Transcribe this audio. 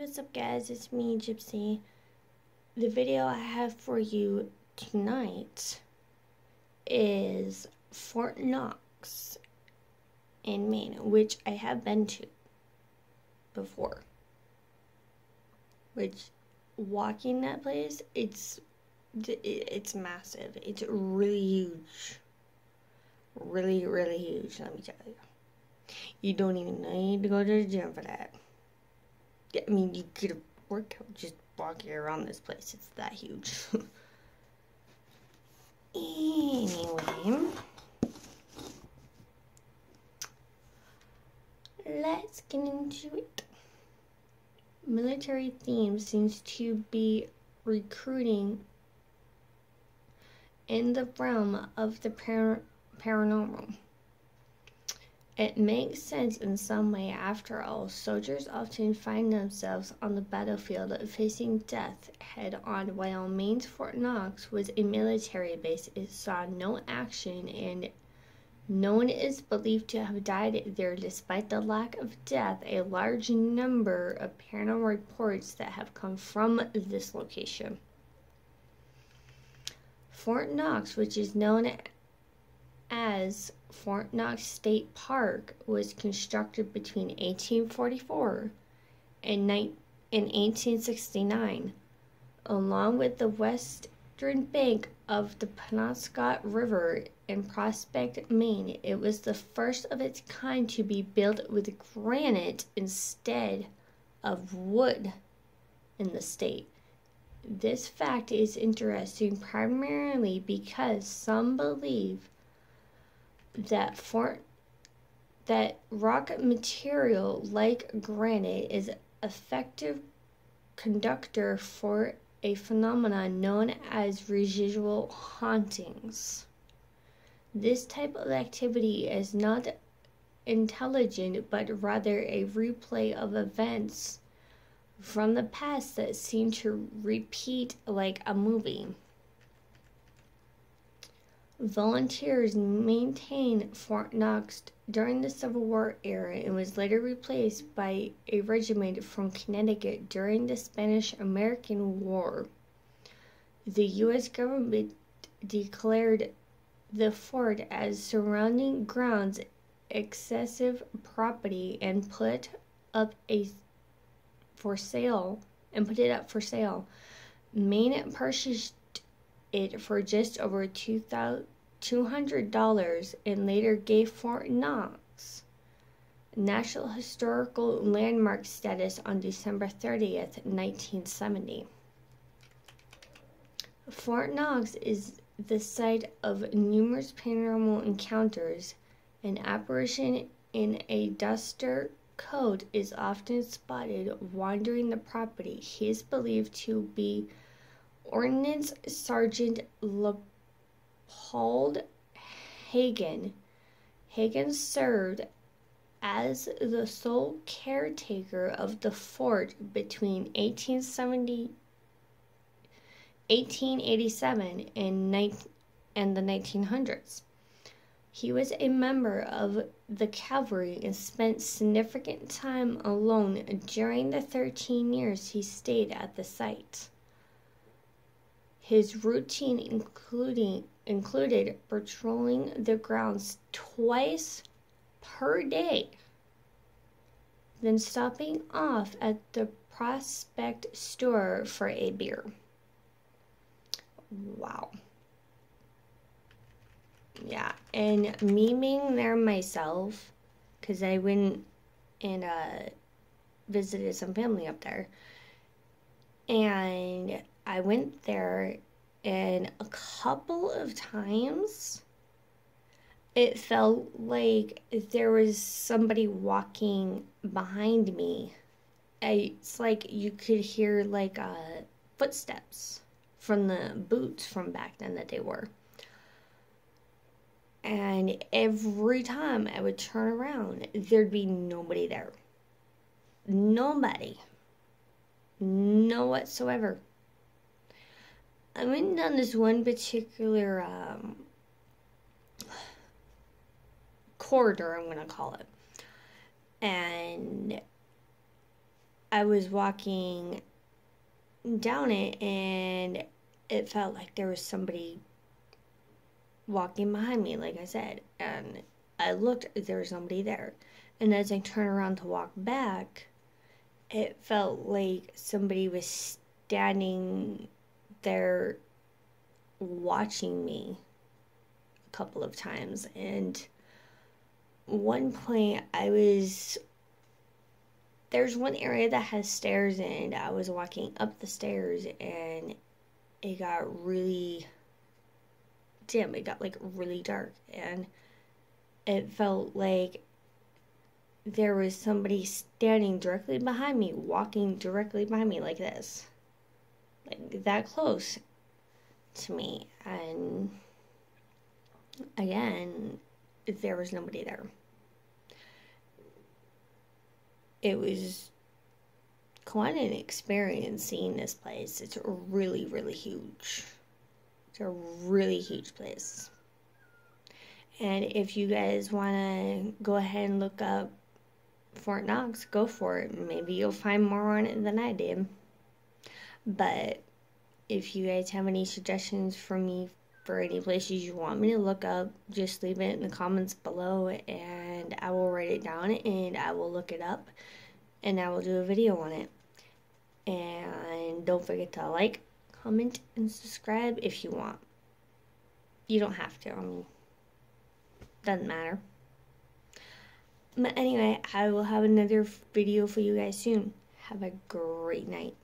What's up, guys? It's me, Gypsy. The video I have for you tonight is Fort Knox in Maine, which I have been to before. Which, walking that place, it's massive. It's really huge. Really, really huge, let me tell you. You don't even need to go to the gym for that. I mean, you get a workout just walking around this place. It's that huge. Anyway, let's get into it. Military theme seems to be recruiting in the realm of the paranormal. It makes sense in some way. After all, soldiers often find themselves on the battlefield facing death head-on. While Maine's Fort Knox was a military base, it saw no action, and no one is believed to have died there. Despite the lack of death, a large number of paranormal reports that have come from this location. Fort Knox, which is known as Fort Knox State Park, was constructed between 1844 and 1869. Along with the western bank of the Penobscot River in Prospect, Maine, it was the first of its kind to be built with granite instead of wood in the state. This fact is interesting primarily because some believe that rock material like granite is an effective conductor for a phenomenon known as residual hauntings. This type of activity is not intelligent, but rather a replay of events from the past that seem to repeat like a movie. Volunteers maintained Fort Knox during the Civil War era and was later replaced by a regiment from Connecticut during the Spanish-American War. The U.S. government declared the fort as surrounding grounds excessive property and put it up for sale. Maine purchased it for just over $200 and later gave Fort Knox National Historical Landmark status on December 30th, 1970. Fort Knox is the site of numerous paranormal encounters. An apparition in a duster coat is often spotted wandering the property. He is believed to be Ordnance Sergeant Leopold Hagen. Hagen served as the sole caretaker of the fort between 1887 and the 1900s. He was a member of the cavalry and spent significant time alone during the 13 years he stayed at the site. His routine included patrolling the grounds twice per day, then stopping off at the Prospect store for a beer. Wow. Yeah, and me being there myself, because I went and visited some family up there, and I went there, and a couple of times it felt like there was somebody walking behind me. It's like you could hear like footsteps from the boots from back then that they were. And every time I would turn around, there'd be nobody there. Nobody. No whatsoever. I went down this one particular corridor, I'm going to call it. And I was walking down it and it felt like there was somebody walking behind me, like I said, and I looked, there was nobody there. And as I turned around to walk back, it felt like somebody was standing there watching me a couple of times. And one point there's one area that has stairs, and I was walking up the stairs and it got really dim. It got like really dark, and it felt like there was somebody standing directly behind me, walking directly behind me like this, like that close to me. And again, there was nobody there. It was quite an experience seeing this place. It's really, really huge. It's a really huge place. And if you guys want to go ahead and look up Fort Knox, go for it. Maybe you'll find more on it than I did. But if you guys have any suggestions for me for any places you want me to look up, just leave it in the comments below and I will write it down and I will look it up and I will do a video on it. And don't forget to like, comment, and subscribe if you want. You don't have to, I mean, doesn't matter. But anyway, I will have another video for you guys soon. Have a great night.